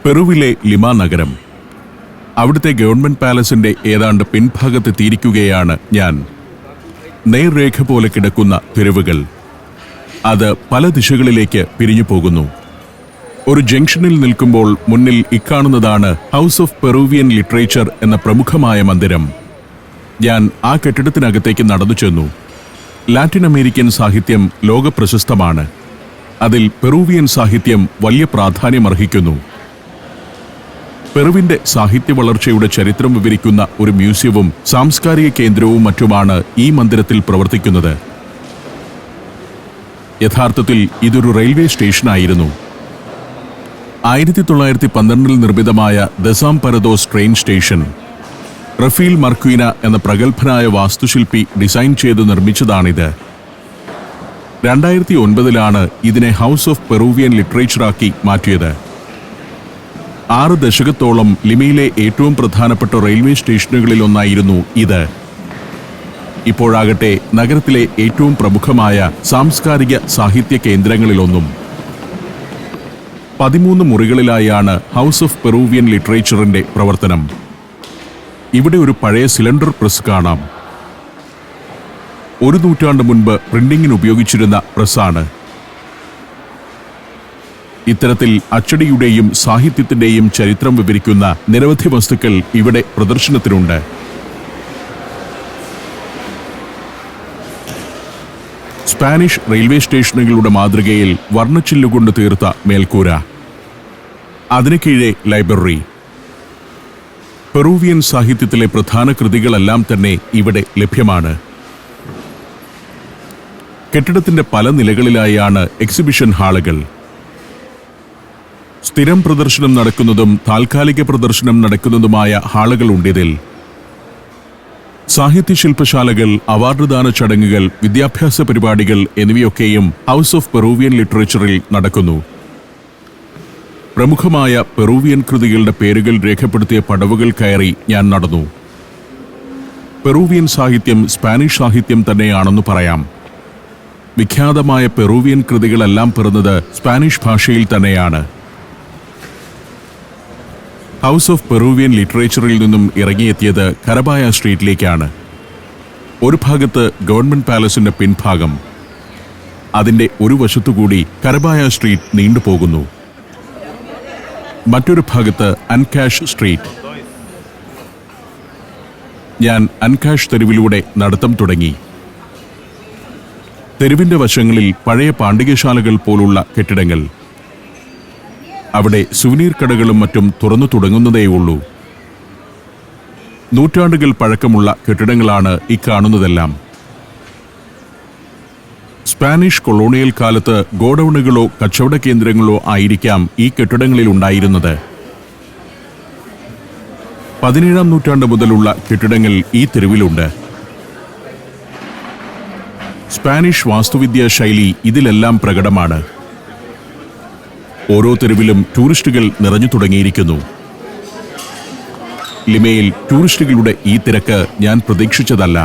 പെറുവിലെ ലിമ നഗരം. അവിടുത്തെ ഗവൺമെന്റ് പാലസിന്റെ ഏതാണ്ട് പിൻഭാഗത്തെത്തിയിരിക്കുകയാണ് ഞാൻ. നേർരേഖ പോലെ കിടക്കുന്ന തെരുവുകൾ, അത് പല ദിശകളിലേക്ക് പിരിഞ്ഞു പോകുന്നു. ഒരു ജംഗ്ഷനിൽ നിൽക്കുമ്പോൾ മുന്നിൽ ഇക്കാണുന്നതാണ് ഹൗസ് ഓഫ് പെറൂവിയൻ ലിറ്ററേച്ചർ എന്ന പ്രമുഖമായ മന്ദിരം. ഞാൻ ആ കെട്ടിടത്തിനകത്തേക്ക് നടന്നു ചെന്നു. ലാറ്റിൻ അമേരിക്കൻ സാഹിത്യം ലോകപ്രശസ്തമാണ്. അതിൽ പെറൂവിയൻ സാഹിത്യം വലിയ പ്രാധാന്യമർഹിക്കുന്നു. പെറുവിന്റെ സാഹിത്യ വളർച്ചയുടെ ചരിത്രം വിവരിക്കുന്ന ഒരു മ്യൂസിയവും സാംസ്കാരിക കേന്ദ്രവും മറ്റുമാണ് ഈ മന്ദിരത്തിൽ പ്രവർത്തിക്കുന്നത്. യഥാർത്ഥത്തിൽ ഇതൊരു റെയിൽവേ സ്റ്റേഷനായിരുന്നു. 1912 നിർമ്മിതമായ ദസാംപരദോസ് ട്രെയിൻ സ്റ്റേഷൻ റഫീൽ മർക്വീന എന്ന പ്രഗത്ഭനായ വാസ്തുശില്പി ഡിസൈൻ ചെയ്ത് നിർമ്മിച്ചതാണിത്. 2009 ഇതിനെ ഹൗസ് ഓഫ് പെറൂവിയൻ ലിറ്ററേച്ചറാക്കി മാറ്റിയത്. 6 ദശകത്തോളം ലിമയിലെ ഏറ്റവും പ്രധാനപ്പെട്ട റെയിൽവേ സ്റ്റേഷനുകളിലൊന്നായിരുന്നു ഇത്. ഇപ്പോഴാകട്ടെ നഗരത്തിലെ ഏറ്റവും പ്രമുഖമായ സാംസ്കാരിക സാഹിത്യ കേന്ദ്രങ്ങളിലൊന്നും. 13 മുറികളിലായാണ് ഹൗസ് ഓഫ് പെറൂവിയൻ ലിറ്ററേച്ചറിന്റെ പ്രവർത്തനം. ഇവിടെ ഒരു പഴയ സിലിണ്ടർ പ്രസ് കാണാം. 1 നൂറ്റാണ്ട് മുൻപ് പ്രിന്റിങ്ങിന് ഉപയോഗിച്ചിരുന്ന പ്രസ്സാണ്. ഇത്തരത്തിൽ അച്ചടിയുടെയും സാഹിത്യത്തിന്റെയും ചരിത്രം വിവരിക്കുന്ന നിരവധി വസ്തുക്കൾ ഇവിടെ പ്രദർശനത്തിനുണ്ട്. സ്പാനിഷ് റെയിൽവേ സ്റ്റേഷനുകളുടെ മാതൃകയിൽ വർണ്ണച്ചില്ലുകൊണ്ട് തീർത്ത മേൽക്കൂര, അതിന് കീഴെ ലൈബ്രറി. പെറൂവിയൻ സാഹിത്യത്തിലെ പ്രധാന കൃതികളെല്ലാം തന്നെ ഇവിടെ ലഭ്യമാണ്. കെട്ടിടത്തിന്റെ പല നിലകളിലായാണ് എക്സിബിഷൻ ഹാളുകൾ. സ്ഥിരം പ്രദർശനം നടക്കുന്നതും താൽക്കാലിക പ്രദർശനം നടക്കുന്നതുമായ ഹാളുകളുണ്ടിതിൽ. സാഹിത്യ ശില്പശാലകൾ, അവാർഡ്ദാന ചടങ്ങുകൾ, വിദ്യാഭ്യാസ പരിപാടികൾ എന്നിവയൊക്കെയും ഹൗസ് ഓഫ് പെറൂവിയൻ ലിറ്ററേച്ചറിൽ നടക്കുന്നു. പ്രമുഖമായ പെറൂവിയൻ കൃതികളുടെ പേരുകൾ രേഖപ്പെടുത്തിയ പടവുകൾ കയറി ഞാൻ നടന്നു. പെറൂവിയൻ സാഹിത്യം സ്പാനിഷ് സാഹിത്യം തന്നെയാണെന്ന് പറയാം. വിഖ്യാതമായ പെറൂവിയൻ കൃതികളെല്ലാം പിറന്നത് സ്പാനിഷ് ഭാഷയിൽ തന്നെയാണ്. ഹൗസ് ഓഫ് പെറൂവിയൻ ലിറ്ററേച്ചറിൽ നിന്നും ഇറങ്ങിയെത്തിയത് കരബായ സ്ട്രീറ്റിലേക്കാണ്. ഒരു ഭാഗത്ത് ഗവൺമെന്റ് പാലസിന്റെ പിൻഭാഗം, അതിന്റെ ഒരു വശത്തുകൂടി കരബായ സ്ട്രീറ്റ് നീണ്ടുപോകുന്നു. മറ്റൊരു ഭാഗത്ത് അൻകാഷ് സ്ട്രീറ്റ്. ഞാൻ അൻകാഷ് തെരുവിലൂടെ നടത്തം തുടങ്ങി. തെരുവിന്റെ വശങ്ങളിൽ പഴയ പാണ്ഡികശാലകൾ പോലുള്ള കെട്ടിടങ്ങൾ. അവിടെ സുവനീർ കടകളും മറ്റും തുറന്നു തുടങ്ങുന്നതേയുള്ളൂ. നൂറ്റാണ്ടുകൾ പഴക്കമുള്ള കെട്ടിടങ്ങളാണ് ഈ കാണുന്നതെല്ലാം. സ്പാനിഷ് കൊളോണിയൽ കാലത്ത് ഗോഡൌണുകളോ കച്ചവട കേന്ദ്രങ്ങളോ ആയിരിക്കാം ഈ കെട്ടിടങ്ങളിൽ ഉണ്ടായിരുന്നത്. 17-ാം നൂറ്റാണ്ട് മുതലുള്ള കെട്ടിടങ്ങൾ ഈ തെരുവിലുണ്ട്. സ്പാനിഷ് വാസ്തുവിദ്യാ ശൈലി ഇതിലെല്ലാം പ്രകടമാണ്. ഓരോ തെരുവിലും ടൂറിസ്റ്റുകൾ നിറഞ്ഞു തുടങ്ങിയിരിക്കുന്നു. ലിമയിൽ ടൂറിസ്റ്റുകളുടെ ഈ തിരക്ക് ഞാൻ പ്രതീക്ഷിച്ചതല്ല.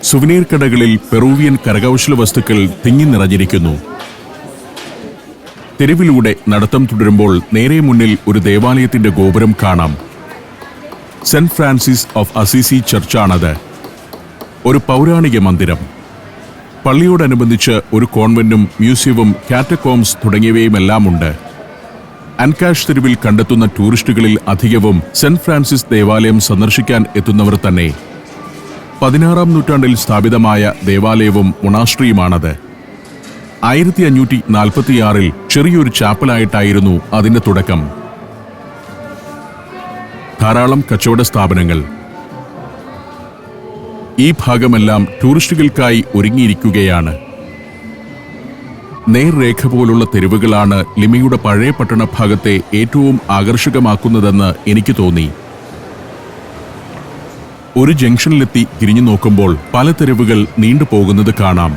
സുവനീർ കടകളിൽ പെറൂവിയൻ കരകൗശല വസ്തുക്കൾ തിങ്ങി നിറഞ്ഞിരിക്കുന്നു. തെരുവിലൂടെ നടത്തം തുടരുമ്പോൾ നേരെ മുന്നിൽ ഒരു ദേവാലയത്തിന്റെ ഗോപുരം കാണാം. സെന്റ് ഫ്രാൻസിസ് ഓഫ് അസീസി ചർച്ചാണത്. ഒരു പൗരാണിക മന്ദിരം. പള്ളിയോടനുബന്ധിച്ച് ഒരു കോൺവെന്റും മ്യൂസിയവും കാറ്റകോംസ് തുടങ്ങിയവയുമെല്ലാമുണ്ട്. അൻകാഷ് തെരുവിൽ കണ്ടെത്തുന്ന ടൂറിസ്റ്റുകളിൽ അധികവും സെന്റ് ഫ്രാൻസിസ് ദേവാലയം സന്ദർശിക്കാൻ എത്തുന്നവർ തന്നെ. 16-ാം നൂറ്റാണ്ടിൽ സ്ഥാപിതമായ ദേവാലയവും മൊണാസ്ട്രിയുമാണത്. 1546-ൽ ചെറിയൊരു ചാപ്പലായിട്ടായിരുന്നു അതിന്റെ തുടക്കം. ധാരാളം കച്ചവട സ്ഥാപനങ്ങൾ. ഈ ഭാഗമെല്ലാം ടൂറിസ്റ്റുകൾക്കായി ഒരുങ്ങിയിരിക്കുകയാണ്. നേർരേഖ പോലുള്ള തെരുവുകളാണ് ലിമയുടെ പഴയ പട്ടണ ഭാഗത്തെ ഏറ്റവും ആകർഷകമാക്കുന്നതെന്ന് എനിക്ക് തോന്നി. ഒരു ജംഗ്ഷനിലെത്തി തിരിഞ്ഞു നോക്കുമ്പോൾ പല തെരുവുകൾ നീണ്ടുപോകുന്നത് കാണാം.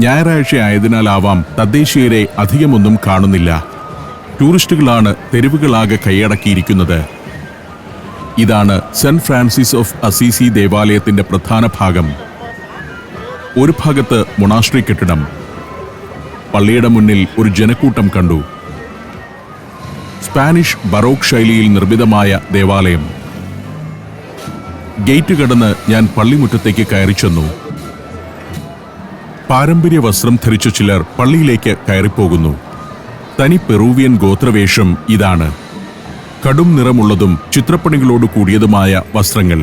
ഞായറാഴ്ച ആയതിനാലാവാം തദ്ദേശീയരെ അധികമൊന്നും കാണുന്നില്ല. ടൂറിസ്റ്റുകളാണ് തെരുവുകളാകെ കൈയടക്കിയിരിക്കുന്നത്. ഇതാണ് സെന്റ് ഫ്രാൻസിസ് ഓഫ് അസീസി ദേവാലയത്തിന്റെ പ്രധാന ഭാഗം. ഒരു ഭാഗത്ത് മൊണാസ്ട്രി കെട്ടിടം, പള്ളിയുടെ മുന്നിൽ ഒരു ജനക്കൂട്ടം കണ്ടു. സ്പാനിഷ് ബറോക്ക് ശൈലിയിൽ നിർമ്മിതമായ ദേവാലയം. ഗേറ്റ് കടന്ന് ഞാൻ പള്ളിമുറ്റത്തേക്ക് കയറി ചെന്നു. പാരമ്പര്യ വസ്ത്രം ധരിച്ച ചിലർ പള്ളിയിലേക്ക് കയറിപ്പോകുന്നു. തനി പെറൂവിയൻ ഗോത്രവേഷം ഇതാണ്. കടും നിറമുള്ളതും ചിത്രപ്പണികളോട് കൂടിയതുമായ വസ്ത്രങ്ങൾ.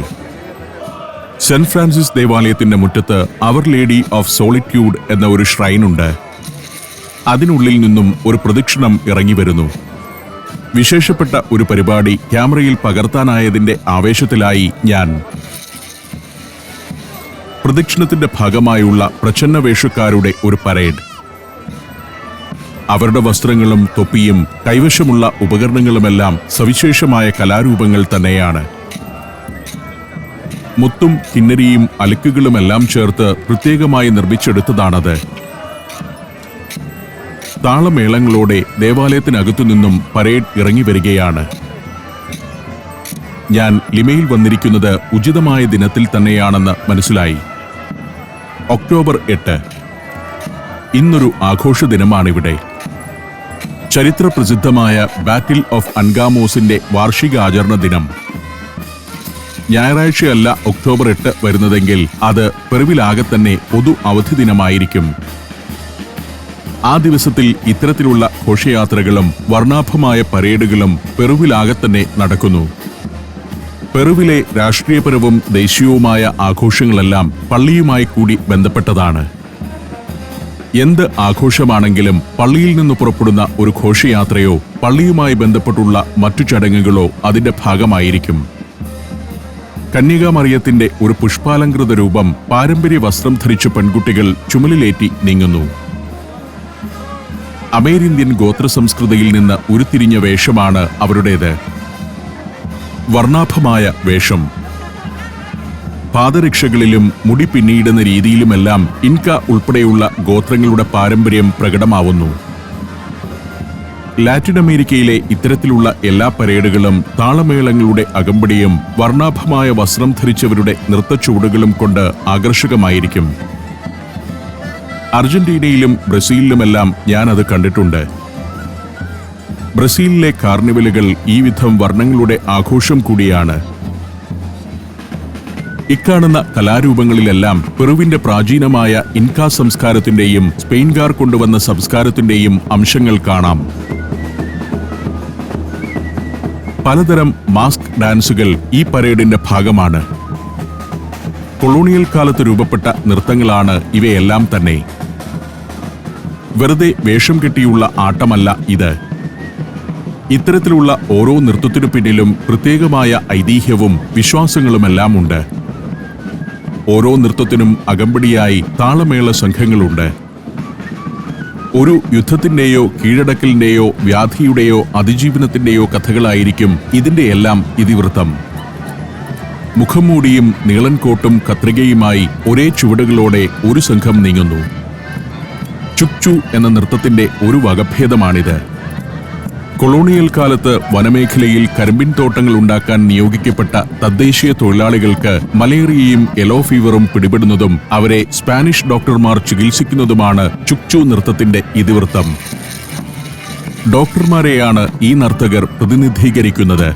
സെന്റ് ഫ്രാൻസിസ് ദേവാലയത്തിന്റെ മുറ്റത്ത് അവർ ലേഡി ഓഫ് സോളിറ്റ്യൂഡ് എന്ന ഒരു ഷ്രൈനുണ്ട്. അതിനുള്ളിൽ നിന്നും ഒരു പ്രദക്ഷിണം ഇറങ്ങി വരുന്നു. വിശേഷപ്പെട്ട ഒരു പരിപാടി ക്യാമറയിൽ പകർത്താനായതിന്റെ ആവേശത്തിലായി ഞാൻ. പ്രദക്ഷിണത്തിന്റെ ഭാഗമായുള്ള പ്രച്ഛന്ന വേഷക്കാരുടെ ഒരു പരേഡ്. അവരുടെ വസ്ത്രങ്ങളും തൊപ്പിയും കൈവശമുള്ള ഉപകരണങ്ങളുമെല്ലാം സവിശേഷമായ കലാരൂപങ്ങൾ തന്നെയാണ്. മുത്തും കിന്നരിയും അലുക്കുകളുമെല്ലാം ചേർത്ത് പ്രത്യേകമായി നിർമ്മിച്ചെടുത്തതാണത്. താളമേളങ്ങളോടെ ദേവാലയത്തിനകത്തു നിന്നും പരേഡ് ഇറങ്ങി വരികയാണ്. ഞാൻ ലിമയിൽ വന്നിരിക്കുന്നത് ഉചിതമായ ദിനത്തിൽ തന്നെയാണെന്ന് മനസ്സിലായി. ഒക്ടോബർ 8. ഇന്നൊരു ആഘോഷ ദിനമാണിവിടെ. ചരിത്രപ്രസിദ്ധമായ ബാറ്റിൽ ഓഫ് അൻഗാമോസിന്റെ വാർഷികാചരണ ദിനം. ഞായറാഴ്ചയല്ല ഒക്ടോബർ 8 വരുന്നതെങ്കിൽ അത് പെറുവിലാകെ തന്നെ പൊതു അവധി ദിനമായിരിക്കും. ആ ദിവസത്തിൽ ഇത്തരത്തിലുള്ള ഘോഷയാത്രകളും വർണ്ണാഭമായ പരേഡുകളും പെറുവിലാകെ തന്നെ നടക്കുന്നു. പെറുവിലെ രാഷ്ട്രീയപരവും ദേശീയവുമായ ആഘോഷങ്ങളെല്ലാം പള്ളിയുമായി കൂടി ബന്ധപ്പെട്ടതാണ്. എന്ത് ആഘോഷമാണെങ്കിലും പള്ളിയിൽ നിന്ന് പുറപ്പെടുന്ന ഒരു ഘോഷയാത്രയോ പള്ളിയുമായി ബന്ധപ്പെട്ടുള്ള മറ്റു ചടങ്ങുകളോ അതിന്റെ ഭാഗമായിരിക്കും. കന്യകാമറിയത്തിന്റെ ഒരു പുഷ്പാലങ്കൃത രൂപം പാരമ്പര്യ വസ്ത്രം ധരിച്ച പെൺകുട്ടികൾ ചുമലിലേറ്റി നീങ്ങുന്നു. അമേരിന്ത്യൻ ഗോത്ര സംസ്കൃതിയിൽ നിന്ന് ഉരുത്തിരിഞ്ഞ വേഷമാണ് അവരുടേത്. വർണ്ണാഭമായ വേഷം. പാദരക്ഷകളിലും മുടി പിന്നിയിടുന്ന രീതിയിലുമെല്ലാം ഇൻക ഉൾപ്പെടെയുള്ള ഗോത്രങ്ങളുടെ പാരമ്പര്യം പ്രകടമാവുന്നു. ലാറ്റിൻ അമേരിക്കയിലെ ഇത്തരത്തിലുള്ള എല്ലാ പരേഡുകളും താളമേളങ്ങളുടെ അകമ്പടിയും വർണ്ണാഭമായ വസ്ത്രം ധരിച്ചവരുടെ നൃത്തച്ചുവടുകളും കൊണ്ട് ആകർഷകമായിരിക്കും. അർജന്റീനയിലും ബ്രസീലിലുമെല്ലാം ഞാനത് കണ്ടിട്ടുണ്ട്. ബ്രസീലിലെ കാർണിവലുകൾ ഈ വിധം വർണ്ണങ്ങളുടെ ആഘോഷം കൂടിയാണ്. ഇക്കാണുന്ന കലാരൂപങ്ങളിലെല്ലാം പെറുവിന്റെ പ്രാചീനമായ ഇൻകാ സംസ്കാരത്തിന്റെയും സ്പെയിൻകാർ കൊണ്ടുവന്ന സംസ്കാരത്തിന്റെയും അംശങ്ങൾ കാണാം. പലതരം മാസ്ക് ഡാൻസുകൾ ഈ പരേഡിന്റെ ഭാഗമാണ്. കൊളോണിയൽ കാലത്ത് രൂപപ്പെട്ട നൃത്തങ്ങളാണ് ഇവയെല്ലാം തന്നെ. വെറുതെ വേഷം കെട്ടിയുള്ള ആട്ടമല്ല ഇത്. ഇത്തരത്തിലുള്ള ഓരോ നൃത്തത്തിനു പിന്നിലും പ്രത്യേകമായ ഐതിഹ്യവും വിശ്വാസങ്ങളുമെല്ലാം ഉണ്ട്. ഓരോ നൃത്തത്തിനും അകമ്പടിയായി താളമേള സംഘങ്ങളുണ്ട്. ഒരു യുദ്ധത്തിന്റെയോ കീഴടക്കലിന്റെയോ വ്യാധിയുടെയോ അതിജീവനത്തിന്റെയോ കഥകളായിരിക്കും ഇതിന്റെയെല്ലാം ഇതിവൃത്തം. മുഖംമൂടിയും നീളൻ കോട്ടും കത്രികയുമായി ഒരേ ചുവടുകളോടെ ഒരു സംഘം നീങ്ങുന്നു. ചുക്ചു എന്ന നൃത്തത്തിന്റെ ഒരു വകഭേദമാണിത്. കൊളോണിയൽ കാലത്ത് വനമേഖലയിൽ കരിമ്പിൻ തോട്ടങ്ങൾ ഉണ്ടാക്കാൻ നിയോഗിക്കപ്പെട്ട തദ്ദേശീയ തൊഴിലാളികൾക്ക് മലേറിയയും യെല്ലോ ഫീവറും പിടിപെടുന്നതും അവരെ സ്പാനിഷ് ഡോക്ടർമാർ ചികിത്സിക്കുന്നതുമാണ് ചുക്ചു നൃത്തത്തിന്റെ ഇതിവൃത്തം. ഡോക്ടർമാരെയാണ് ഈ നർത്തകർ പ്രതിനിധീകരിക്കുന്നത്.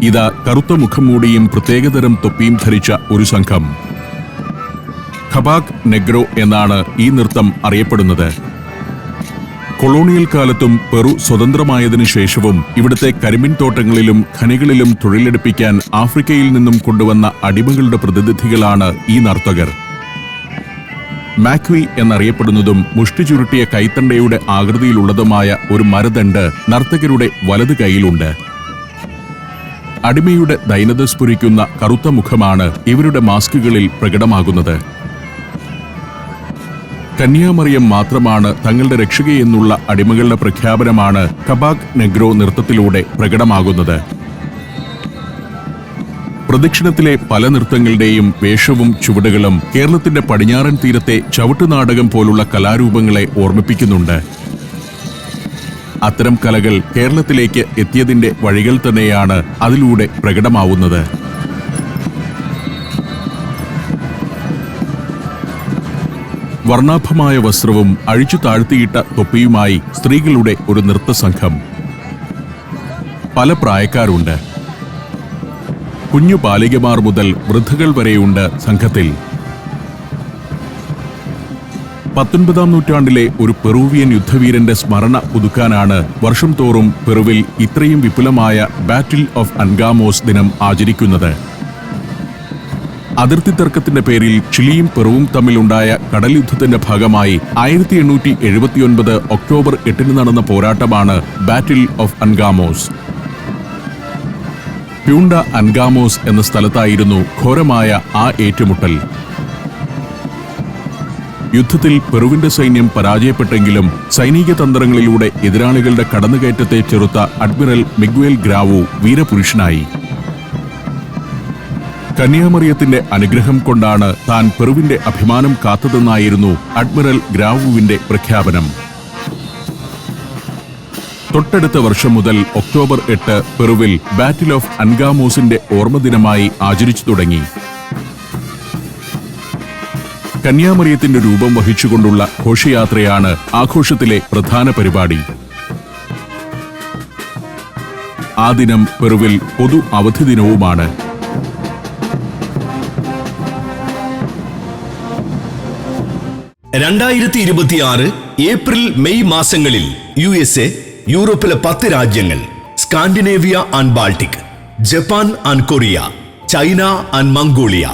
ഇതാ കറുത്ത മുഖംമൂടിയും പ്രത്യേകതരം തൊപ്പിയും ധരിച്ച ഒരു സംഘം. ഖബാക് നെഗ്രോ എന്നാണ് ഈ നൃത്തം അറിയപ്പെടുന്നത്. കൊളോണിയൽ കാലത്തും പെറു സ്വതന്ത്രമായതിനു ശേഷവും ഇവിടുത്തെ കരിമ്പിൻ തോട്ടങ്ങളിലും ഖനികളിലും തൊഴിലെടുപ്പിക്കാൻ ആഫ്രിക്കയിൽ നിന്നും കൊണ്ടുവന്ന അടിമകളുടെ പ്രതിനിധികളാണ് ഈ നർത്തകർ. മാക്വി എന്നറിയപ്പെടുന്നതും മുഷ്ടി ചുരുട്ടിയ കൈത്തണ്ടയുടെ ആകൃതിയിലുള്ളതുമായ ഒരു മരദണ്ഡ് നർത്തകരുടെ വലത് കൈയിലുണ്ട്. അടിമയുടെ ദൈനത സ്ഫുരിക്കുന്ന കറുത്ത മുഖമാണ് ഇവരുടെ മാസ്കുകളിൽ പ്രകടമാകുന്നത്. കന്യാമറിയം മാത്രമാണ് തങ്ങളുടെ രക്ഷകയെന്നുള്ള അടിമകളുടെ പ്രഖ്യാപനമാണ് ഖബാക് നെഗ്രോ നൃത്തത്തിലൂടെ പ്രകടമാകുന്നത്. പ്രദക്ഷിണത്തിലെ പല നൃത്തങ്ങളുടെയും വേഷവും ചുവടുകളും കേരളത്തിന്റെ പടിഞ്ഞാറൻ തീരത്തെ ചവിട്ടുനാടകം പോലുള്ള കലാരൂപങ്ങളെ ഓർമ്മിപ്പിക്കുന്നുണ്ട്. അത്തരം കലകൾ കേരളത്തിലേക്ക് എത്തിയതിന്റെ വഴികൾ തന്നെയാണ് അതിലൂടെ പ്രകടമാവുന്നത്. വർണ്ണാഭമായ വസ്ത്രവും അഴിച്ചു താഴ്ത്തിയിട്ട തൊപ്പിയുമായി സ്ത്രീകളുടെ ഒരു നൃത്തസംഘം. പല പ്രായക്കാരുണ്ട്. കുഞ്ഞു ബാലികമാർ മുതൽ വൃദ്ധകൾ വരെയുണ്ട് സംഘത്തിൽ. 19-ാം നൂറ്റാണ്ടിലെ ഒരു പെറൂവിയൻ യുദ്ധവീരന്റെ സ്മരണ പുതുക്കാനാണ് വർഷം തോറും പെറുവിൽ ഇത്രയും വിപുലമായ ബാറ്റിൽ ഓഫ് അൻഗാമോസ് ദിനം ആചരിക്കുന്നത്. അതിർത്തി തർക്കത്തിന്റെ പേരിൽ ചിലിയും പെറുവും തമ്മിലുണ്ടായ കടൽ യുദ്ധത്തിന്റെ ഭാഗമായി 1879 ഒക്ടോബർ 8 നടന്ന പോരാട്ടമാണ് ബാറ്റിൽ ഓഫ് അൻഗാമോസ്. പ്യൂണ്ട അൻഗാമോസ് എന്ന സ്ഥലത്തായിരുന്നു ഘോരമായ ആ ഏറ്റുമുട്ടൽ. യുദ്ധത്തിൽ പെറുവിന്റെ സൈന്യം പരാജയപ്പെട്ടെങ്കിലും സൈനിക തന്ത്രങ്ങളിലൂടെ എതിരാളികളുടെ കടന്നുകയറ്റത്തെ ചെറുത്ത അഡ്മിറൽ മിഗ്വേൽ ഗ്രാവു വീരപുരുഷനായി. കന്യാമറിയത്തിന്റെ അനുഗ്രഹം കൊണ്ടാണ് താൻ പെറുവിന്റെ അഭിമാനം കാത്തതെന്നായിരുന്നു അഡ്മിറൽ ഗ്രാവുവിന്റെ പ്രഖ്യാപനം. തൊട്ടടുത്ത വർഷം മുതൽ ഒക്ടോബർ 8 പെറുവിൽ ബാറ്റിൽ ഓഫ് അൻഗാമോസിന്റെ ഓർമ്മദിനമായി ആചരിച്ചു തുടങ്ങി. കന്യാമറിയത്തിന്റെ രൂപം വഹിച്ചുകൊണ്ടുള്ള ഘോഷയാത്രയാണ് ആഘോഷത്തിലെ പ്രധാന പരിപാടി. ആ ദിനം പെറുവിൽ പൊതു അവധി ദിനവുമാണ്. ഏപ്രിൽ മെയ് മാസങ്ങളിൽ USA, യൂറോപ്പിലെ 10 രാജ്യങ്ങൾ, Scandinavia and Baltic, Japan and Korea, China and Mongolia,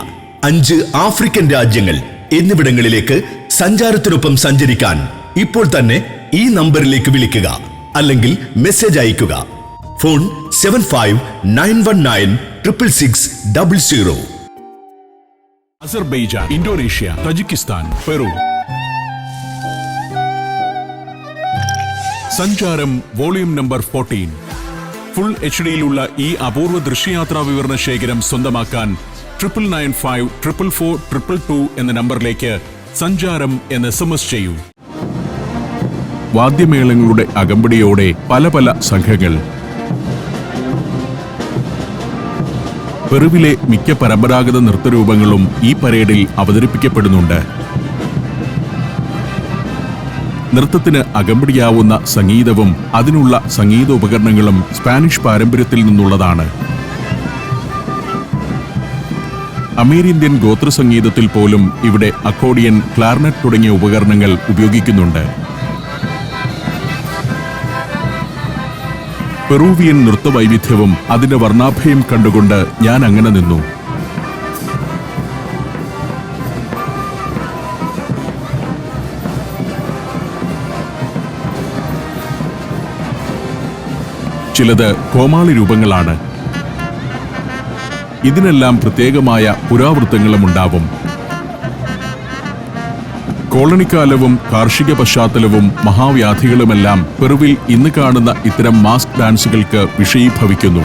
5 African രാജ്യങ്ങൾ എന്നിവിടങ്ങളിലേക്ക് സഞ്ചാരത്തിനൊപ്പം സഞ്ചരിക്കാൻ ഇപ്പോൾ തന്നെ ഈ നമ്പറിലേക്ക് വിളിക്കുക അല്ലെങ്കിൽ മെസ്സേജ് അയയ്ക്കുക. Phone 7591966600. Azerbaijan, Indonesia, Tajikistan, Peru. സഞ്ചാരം വോളിയം നമ്പർ 14. ഫുൾ HDയിലുള്ള ഈ അപൂർവ ദൃശ്യയാത്രാ വിവരണ ശേഖരം സ്വന്തമാക്കാൻ 99544422 എന്ന നമ്പറിലേക്ക് സഞ്ചാരം എന്ന് SMS ചെയ്യൂ. വാദ്യമേളങ്ങളുടെ അകമ്പടിയോടെ പല പല സംഘങ്ങൾ. പെറുവിലെ മിക്ക പരമ്പരാഗത നൃത്തരൂപങ്ങളും ഈ പരേഡിൽ അവതരിപ്പിക്കപ്പെടുന്നുണ്ട്. നൃത്തത്തിന് അകമ്പടിയാവുന്ന സംഗീതവും അതിനുള്ള സംഗീതോപകരണങ്ങളും സ്പാനിഷ് പാരമ്പര്യത്തിൽ നിന്നുള്ളതാണ്. അമേരിന്ത്യൻ ഗോത്രസംഗീതത്തിൽ പോലും ഇവിടെ അക്കോർഡിയൻ, ക്ലാർനെറ്റ് തുടങ്ങിയ ഉപകരണങ്ങൾ ഉപയോഗിക്കുന്നുണ്ട്. പെറൂവിയൻ നൃത്തവൈവിധ്യവും അതിന്റെ വർണ്ണാഭയും കണ്ടുകൊണ്ട് ഞാൻ അങ്ങനെ നിന്നു. ചിലത് കോമാളി രൂപങ്ങളാണ്. ഇതിനെല്ലാം പ്രത്യേകമായ പുരാവൃത്തങ്ങളും ഉണ്ടാവും. കോളനിക്കാലവും കാർഷിക പശ്ചാത്തലവും മഹാവ്യാധികളുമെല്ലാം പെറുവിൽ ഇന്ന് കാണുന്ന ഇത്തരം മാസ്ക് ഡാൻസുകൾക്ക് വിഷയീഭവിക്കുന്നു.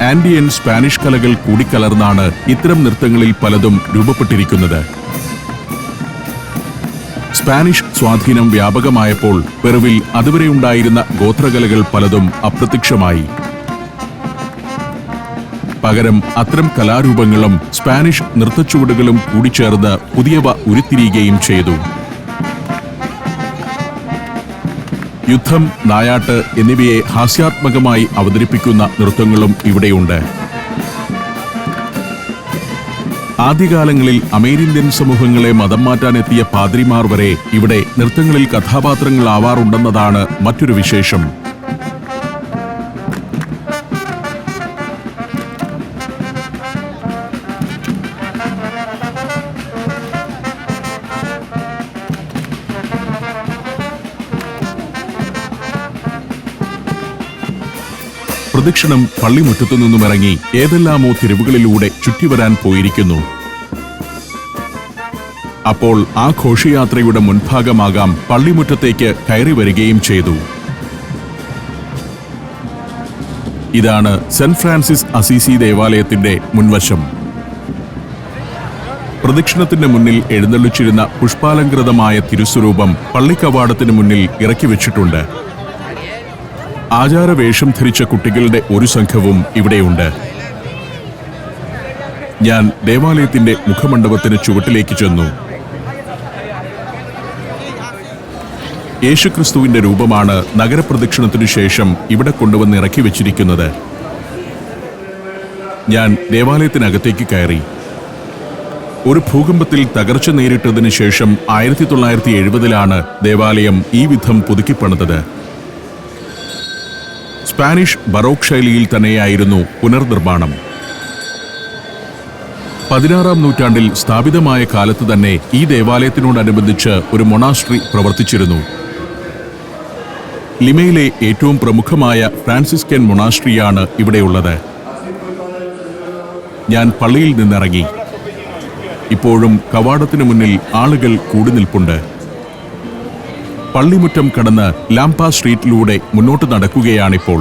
ആൻഡിയൻ, സ്പാനിഷ് കലകൾ കൂടിക്കലർന്നാണ് ഇത്തരം നൃത്തങ്ങളിൽ പലതും രൂപപ്പെട്ടിരിക്കുന്നത്. സ്പാനിഷ് സ്വാധീനം വ്യാപകമായപ്പോൾ പെറുവിൽ അതുവരെ ഉണ്ടായിരുന്ന ഗോത്രകലകൾ പലതും അപ്രത്യക്ഷമായി. പകരം അത്തരം കലാരൂപങ്ങളും സ്പാനിഷ് നൃത്തച്ചുവടുകളും കൂടിച്ചേർന്ന് പുതിയവ ഉരുത്തിരിയുകയും ചെയ്തു. യുദ്ധം, നായാട്ട് എന്നിവയെ ഹാസ്യാത്മകമായി അവതരിപ്പിക്കുന്ന നൃത്തങ്ങളും ഇവിടെയുണ്ട്. ആദ്യകാലങ്ങളിൽ അമേരിന്ത്യൻ സമൂഹങ്ങളെ മതം മാറ്റാനെത്തിയ പാദ്രിമാർ വരെ ഇവിടെ നൃത്തങ്ങളിൽ കഥാപാത്രങ്ങളാവാറുണ്ടെന്നതാണ് മറ്റൊരു വിശേഷം. പ്രദക്ഷിണം പള്ളിമുറ്റത്തു നിന്നുമിറങ്ങി ഏതെല്ലാമോ തെരുവുകളിലൂടെ ചുറ്റിവരാൻ പോയിരിക്കുന്നു. അപ്പോൾ ആ ഘോഷയാത്രയുടെ മുൻഭാഗമാകാം പള്ളിമുറ്റത്തേക്ക് കയറി വരികയും ചെയ്തു. ഇതാണ് സെന്റ് ഫ്രാൻസിസ് അസീസി ദേവാലയത്തിന്റെ മുൻവശം. പ്രദക്ഷിണത്തിന്റെ മുന്നിൽ എഴുന്നള്ളിച്ചിരുന്ന പുഷ്പാലങ്കൃതമായ തിരുസ്വരൂപം പള്ളിക്കവാടത്തിന് മുന്നിൽ ഇറക്കി വെച്ചിട്ടുണ്ട്. ആചാരവേഷം ധരിച്ച കുട്ടികളുടെ ഒരു സംഘവും ഇവിടെയുണ്ട്. ഞാൻ ദേവാലയത്തിന്റെ മുഖമണ്ഡപത്തിന് ചുവട്ടിലേക്ക് ചെന്നു. യേശുക്രിസ്തുവിന്റെ രൂപമാണ് നഗരപ്രദക്ഷിണത്തിനു ശേഷം ഇവിടെ കൊണ്ടുവന്ന് ഇറക്കി വെച്ചിരിക്കുന്നത്. ഞാൻ ദേവാലയത്തിനകത്തേക്ക് കയറി. ഒരു ഭൂകമ്പത്തിൽ തകർച്ച നേരിട്ടതിന് ശേഷം 1970-ലാണ് ദേവാലയം ഈ വിധം പുതുക്കിപ്പണിതത്. സ്പാനിഷ് ബറോക്ക് ശൈലിയിൽ തന്നെയായിരുന്നു പുനർനിർമ്മാണം. 16-ാം നൂറ്റാണ്ടിൽ സ്ഥാപിതമായ കാലത്ത് തന്നെ ഈ ദേവാലയത്തിനോടനുബന്ധിച്ച് ഒരു മൊണാസ്ട്രി പ്രവർത്തിച്ചിരുന്നു. ലിമയിലെ ഏറ്റവും പ്രമുഖമായ ഫ്രാൻസിസ്കൻ മൊണാസ്ട്രിയാണ് ഇവിടെയുള്ളത്. ഞാൻ പള്ളിയിൽ നിന്നിറങ്ങി. ഇപ്പോഴും കവാടത്തിനു മുന്നിൽ ആളുകൾ കൂടി നിൽപ്പുണ്ട്. പള്ളിമുറ്റം കടന്ന് ലാംപ സ്ട്രീറ്റിലൂടെ മുന്നോട്ട് നടക്കുകയാണിപ്പോൾ.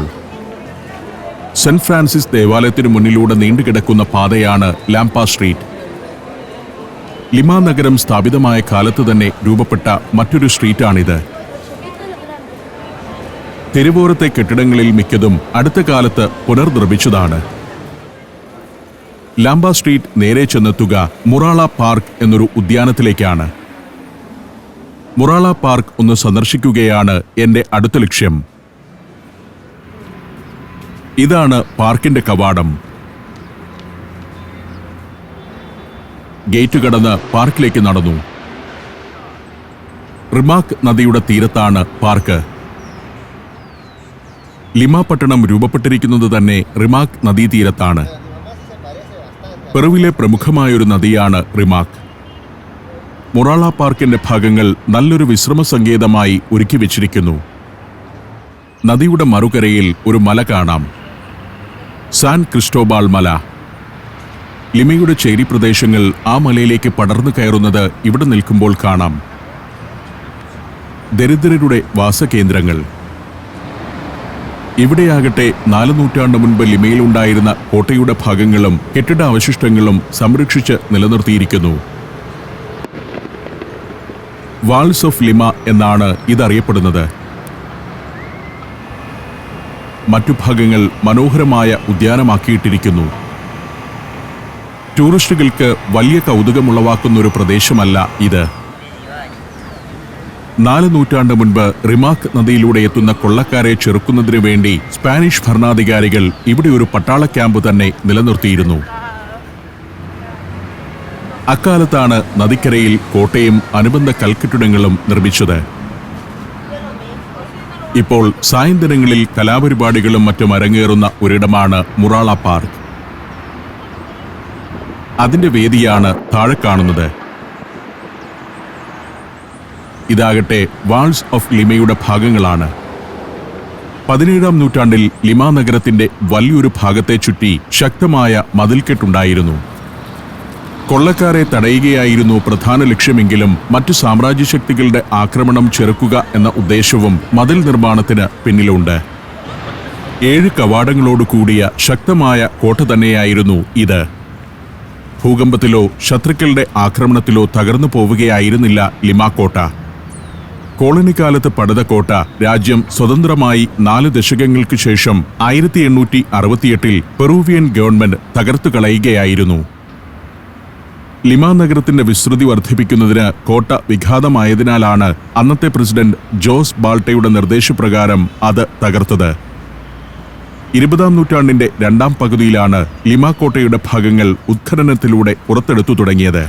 സെന്റ് ഫ്രാൻസിസ് ദേവാലയത്തിനു മുന്നിലൂടെ നീണ്ടുകിടക്കുന്ന പാതയാണ് ലാംപ സ്ട്രീറ്റ്. ലിമ നഗരം സ്ഥാപിതമായ കാലത്ത് തന്നെ രൂപപ്പെട്ട മറ്റൊരു സ്ട്രീറ്റാണിത്. തെരുവോരത്തെ കെട്ടിടങ്ങളിൽ മിക്കതും അടുത്ത കാലത്ത് പുനർനിർമ്മിച്ചതാണ്. ലാംബ സ്ട്രീറ്റ് നേരെ ചെന്നെത്തുക മുറാള പാർക്ക് എന്നൊരു ഉദ്യാനത്തിലേക്കാണ്. മുറാള പാർക്ക് ഒന്ന് സന്ദർശിക്കുകയാണ് എന്റെ അടുത്ത ലക്ഷ്യം. ഇതാണ് പാർക്കിന്റെ കവാടം. ഗേറ്റ് കടന്ന് പാർക്കിലേക്ക് നടന്നു. റിമാക് നദിയുടെ തീരത്താണ് പാർക്ക്. ലിമ പട്ടണം രൂപപ്പെട്ടിരിക്കുന്നത് തന്നെ റിമാക് നദീതീരത്താണ്. പെറുവിലെ പ്രമുഖമായൊരു നദിയാണ് റിമാക്. മുറാള പാർക്കിന്റെ ഭാഗങ്ങൾ നല്ലൊരു വിശ്രമ സങ്കേതമായി ഒരുക്കി വെച്ചിരിക്കുന്നു. നദിയുടെ മറുകരയിൽ ഒരു മല കാണാം, സാൻ ക്രിസ്റ്റോബാൾ മല. ലിമയുടെ ചേരി പ്രദേശങ്ങൾ ആ മലയിലേക്ക് പടർന്നു കയറുന്നത് ഇവിടെ നിൽക്കുമ്പോൾ കാണാം. ദരിദ്രരുടെ വാസകേന്ദ്രങ്ങൾ. ഇവിടെയാകട്ടെ 4 നൂറ്റാണ്ട് മുൻപ് ലിമയിലുണ്ടായിരുന്ന കോട്ടയുടെ ഭാഗങ്ങളും കെട്ടിട അവശിഷ്ടങ്ങളും സംരക്ഷിച്ച് നിലനിർത്തിയിരിക്കുന്നു. വാൾസ് ഓഫ് ലിമ എന്നാണ് ഇതറിയപ്പെടുന്നത്. മറ്റു ഭാഗങ്ങൾ മനോഹരമായ ഉദ്യാനമാക്കിയിട്ടിരിക്കുന്നു. ടൂറിസ്റ്റുകൾക്ക് വലിയ കൗതുകമുളവാക്കുന്നൊരു പ്രദേശമല്ല ഇത്. 4 നൂറ്റാണ്ട് മുൻപ് റിമാക് നദിയിലൂടെ എത്തുന്ന കൊള്ളക്കാരെ ചെറുക്കുന്നതിനു വേണ്ടി സ്പാനിഷ് ഭരണാധികാരികൾ ഇവിടെ ഒരു പട്ടാള ക്യാമ്പ് തന്നെ നിലനിർത്തിയിരുന്നു. അക്കാലത്താണ് നദിക്കരയിൽ കോട്ടയും അനുബന്ധ കൽക്കെട്ടിടങ്ങളും നിർമ്മിച്ചത്. ഇപ്പോൾ സായന്തനങ്ങളിൽ കലാപരിപാടികളും മറ്റും അരങ്ങേറുന്ന ഒരിടമാണ് മുറാള പാർക്ക്. അതിന്റെ വേദിയാണ് താഴെ കാണുന്നത്. ഇതാകട്ടെ വാൾസ് ഓഫ് ലിമയുടെ ഭാഗങ്ങളാണ്. 17-ാം നൂറ്റാണ്ടിൽ ലിമ നഗരത്തിന്റെ വലിയൊരു ഭാഗത്തെ ചുറ്റി ശക്തമായ മതിൽക്കെട്ടുണ്ടായിരുന്നു. കൊള്ളക്കാരെ തടയുകയായിരുന്നു പ്രധാന ലക്ഷ്യമെങ്കിലും മറ്റു സാമ്രാജ്യശക്തികളുടെ ആക്രമണം ചെറുക്കുക എന്ന ഉദ്ദേശവും മതിൽ നിർമ്മാണത്തിന് പിന്നിലുണ്ട്. 7 കവാടങ്ങളോട് കൂടിയ ശക്തമായ കോട്ട തന്നെയായിരുന്നു ഇത്. ഭൂകമ്പത്തിലോ ശത്രുക്കളുടെ ആക്രമണത്തിലോ തകർന്നു പോവുകയായിരുന്നില്ല ലിമ കോട്ട. കോളനി കാലത്ത് പണിത കോട്ട രാജ്യം സ്വതന്ത്രമായി 4 ദശകങ്ങൾക്ക് ശേഷം 1868-ൽ പെറൂവിയൻ ഗവൺമെന്റ് തകർത്തു കളയുകയായിരുന്നു. ലിമ നഗരത്തിന്റെ വിസ്തൃതി വർദ്ധിപ്പിക്കുന്നതിന് കോട്ട വിഘാതമായതിനാലാണ് അന്നത്തെ പ്രസിഡന്റ് ജോസ് ബാൾട്ടയുടെ നിർദ്ദേശപ്രകാരം അത് തകർത്തത്. 20-ാം നൂറ്റാണ്ടിന്റെ 2ാം പകുതിയിലാണ് ലിമ കോട്ടയുടെ ഭാഗങ്ങൾ ഉത്ഖനനത്തിലൂടെ പുറത്തെടുത്തു തുടങ്ങിയത്.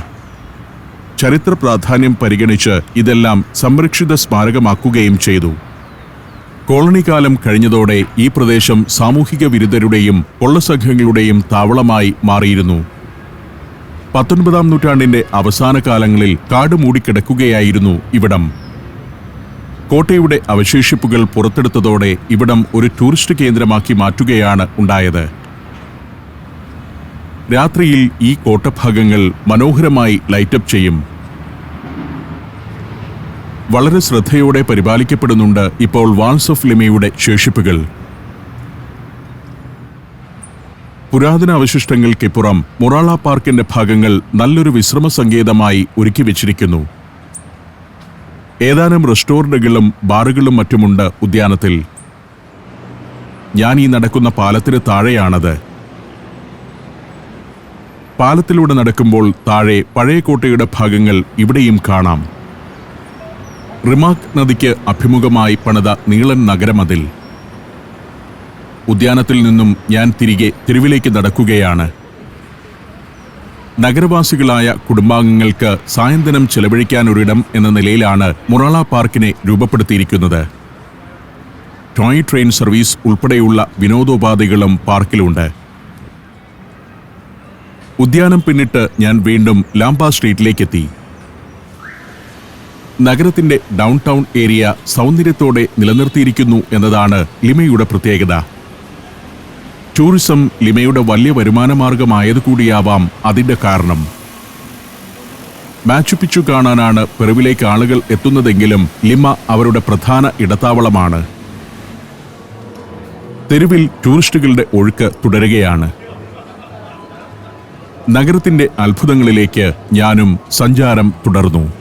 ചരിത്ര പ്രാധാന്യം പരിഗണിച്ച് ഇതെല്ലാം സംരക്ഷിത സ്മാരകമാക്കുകയും ചെയ്തു. കോളനി കാലം കഴിഞ്ഞതോടെ ഈ പ്രദേശം സാമൂഹിക വിരുദ്ധരുടെയും കൊള്ളസംഘങ്ങളുടെയും താവളമായി മാറിയിരുന്നു. 19-ാം നൂറ്റാണ്ടിന്റെ അവസാന കാലങ്ങളിൽ കാട് മൂടിക്കിടക്കുകയായിരുന്നു ഇവിടം. കോട്ടയുടെ അവശേഷിപ്പുകൾ പുറത്തെടുത്തതോടെ ഇവിടം ഒരു ടൂറിസ്റ്റ് കേന്ദ്രമാക്കി മാറ്റുകയാണ് ഉണ്ടായത്. രാത്രിയിൽ ഈ കോട്ടഭാഗങ്ങൾ മനോഹരമായി ലൈറ്റപ്പ് ചെയ്യും. വളരെ ശ്രദ്ധയോടെ പരിപാലിക്കപ്പെടുന്നുണ്ട് ഇപ്പോൾ വാൾസ് ഓഫ് ലിമയുടെ ശേഷിപ്പുകൾ. പുരാതന അവശിഷ്ടങ്ങൾക്കിപ്പുറം മുറാള പാർക്കിന്റെ ഭാഗങ്ങൾ നല്ലൊരു വിശ്രമ സങ്കേതമായി ഒരുക്കി വെച്ചിരിക്കുന്നു. ഏതാനും റെസ്റ്റോറന്റുകളും ബാറുകളും മറ്റുമുണ്ട് ഉദ്യാനത്തിൽ. ഞാൻ ഈ നടക്കുന്ന പാലത്തിന് താഴെയാണത്. പാലത്തിലൂടെ നടക്കുമ്പോൾ താഴെ പഴയ കോട്ടയുടെ ഭാഗങ്ങൾ ഇവിടെയും കാണാം. റിമാക് നദിക്ക് അഭിമുഖമായി പണിത നീളൻ നഗരമതിൽ. ഉദ്യാനത്തിൽ നിന്നും ഞാൻ തിരികെ തെരുവിലേക്ക് നടക്കുകയാണ്. നഗരവാസികളായ കുടുംബാംഗങ്ങൾക്ക് സായന്തനം ചെലവഴിക്കാനൊരിടം എന്ന നിലയിലാണ് മൊറാള പാർക്കിനെ രൂപപ്പെടുത്തിയിരിക്കുന്നത്. ടോയ് ട്രെയിൻ സർവീസ് ഉൾപ്പെടെയുള്ള വിനോദോപാധികളും പാർക്കിലുണ്ട്. ഉദ്യാനം പിന്നിട്ട് ഞാൻ വീണ്ടും ലാംബ സ്ട്രീറ്റിലേക്കെത്തി. നഗരത്തിന്റെ ഡൗൺ ടൗൺ ഏരിയ സൗന്ദര്യത്തോടെ നിലനിർത്തിയിരിക്കുന്നു എന്നതാണ് ലിമയുടെ പ്രത്യേകത. ടൂറിസം ലിമയുടെ വലിയ വരുമാനമാർഗമായതുകൂടിയാവാം അതിന്റെ കാരണം. മാച്ചു പിച്ചു കാണാനാണ് പെറുവിലേക്ക് ആളുകൾ എത്തുന്നതെങ്കിലും ലിമ അവരുടെ പ്രധാന ഇടത്താവളമാണ്. തെരുവിൽ ടൂറിസ്റ്റുകളുടെ ഒഴുക്ക് തുടരുകയാണ്. നഗരത്തിന്റെ അത്ഭുതങ്ങളിലേക്ക് ഞാനും സഞ്ചാരം തുടർന്നു.